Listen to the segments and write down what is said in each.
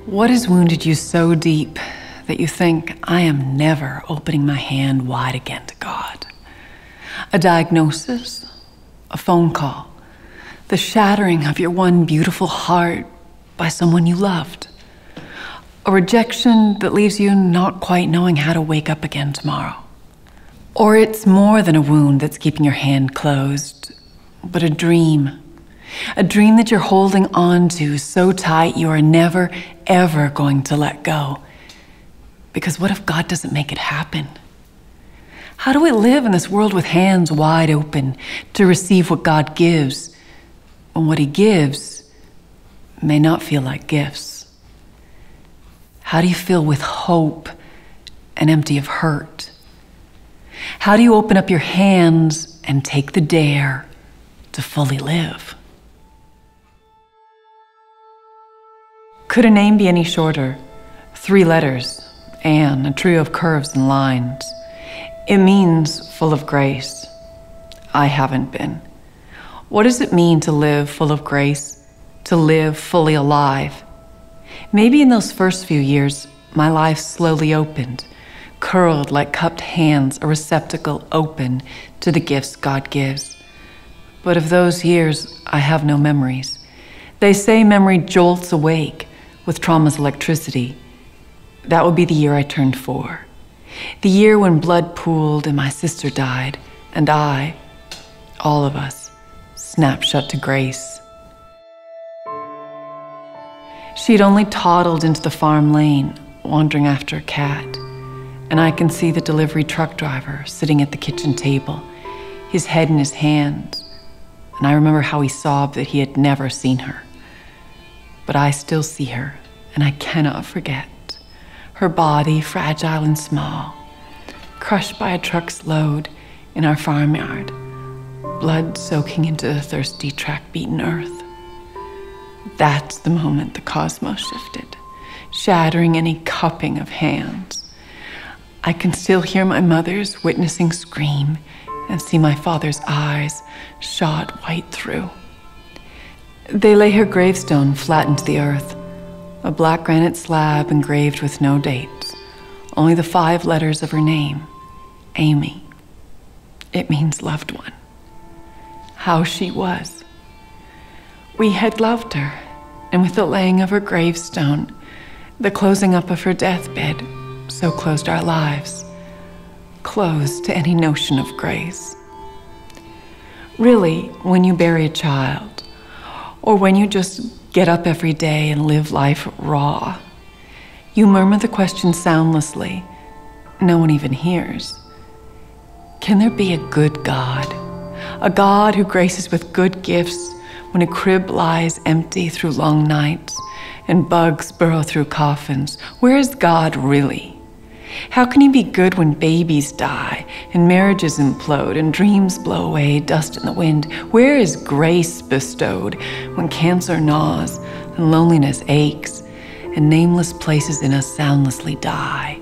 What has wounded you so deep that you think, I am never opening my hand wide again to God? A diagnosis? A phone call? The shattering of your one beautiful heart by someone you loved? A rejection that leaves you not quite knowing how to wake up again tomorrow? Or it's more than a wound that's keeping your hand closed, but a dream. A dream that you're holding on to so tight you are never, ever going to let go. Because what if God doesn't make it happen? How do we live in this world with hands wide open to receive what God gives, when what He gives may not feel like gifts? How do you fill with hope and empty of hurt? How do you open up your hands and take the dare to fully live? Could a name be any shorter? 3 letters, Anne, a trio of curves and lines. It means full of grace. I haven't been. What does it mean to live full of grace? To live fully alive? Maybe in those first few years, my life slowly opened, curled like cupped hands, a receptacle open to the gifts God gives. But of those years, I have no memories. They say memory jolts awake with trauma's electricity. That would be the year I turned 4. The year when blood pooled and my sister died, and I, all of us, snapped shut to grace. She'd only toddled into the farm lane, wandering after a cat, and I can see the delivery truck driver sitting at the kitchen table, his head in his hands, and I remember how he sobbed that he had never seen her. But I still see her, and I cannot forget. Her body, fragile and small, crushed by a truck's load in our farmyard, blood soaking into the thirsty, track-beaten earth. That's the moment the cosmos shifted, shattering any cupping of hands. I can still hear my mother's witnessing scream and see my father's eyes shot white through. They lay her gravestone flat into the earth, a black granite slab engraved with no dates, only the 5 letters of her name, Amy. It means loved one. How she was. We had loved her, and with the laying of her gravestone, the closing up of her deathbed, so closed our lives, closed to any notion of grace. Really, when you bury a child, or when you just get up every day and live life raw, you murmur the question soundlessly. No one even hears. Can there be a good God? A God who graces with good gifts when a crib lies empty through long nights and bugs burrow through coffins? Where is God really? How can He be good when babies die and marriages implode and dreams blow away, dust in the wind? Where is grace bestowed when cancer gnaws and loneliness aches and nameless places in us soundlessly die,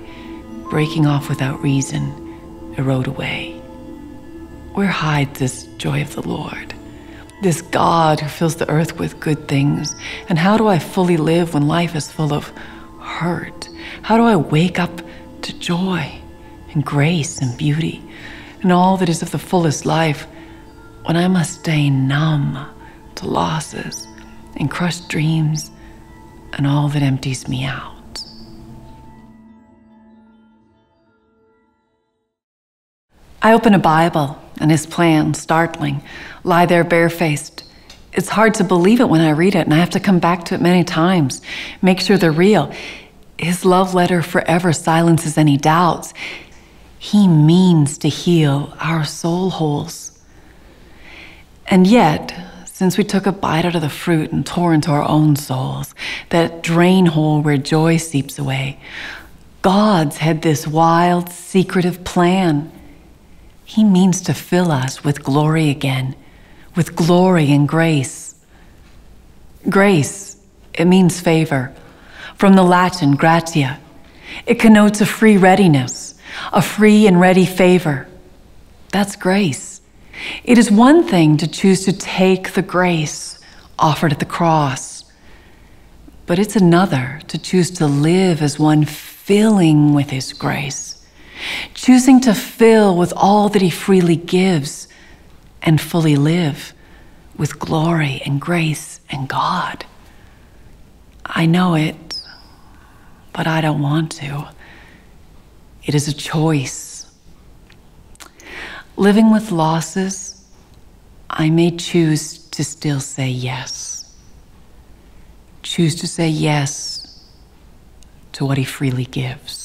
breaking off without reason, erode away? Where hides this joy of the Lord, this God who fills the earth with good things? And how do I fully live when life is full of hurt? How do I wake up to joy and grace and beauty and all that is of the fullest life when I must stay numb to losses and crushed dreams and all that empties me out? I open a Bible and His plan, startling, lie there barefaced. It's hard to believe it when I read it, and I have to come back to it many times, make sure they're real. His love letter forever silences any doubts. He means to heal our soul holes. And yet, since we took a bite out of the fruit and tore into our own souls, that drain hole where joy seeps away, God's had this wild, secretive plan. He means to fill us with glory again, with glory and grace. Grace, it means favor. From the Latin, gratia. It connotes a free readiness, a free and ready favor. That's grace. It is one thing to choose to take the grace offered at the cross. But it's another to choose to live as one filling with His grace, choosing to fill with all that He freely gives and fully live with glory and grace and God. I know it, but I don't want to. It is a choice. Living with losses, I may choose to still say yes. Choose to say yes to what He freely gives.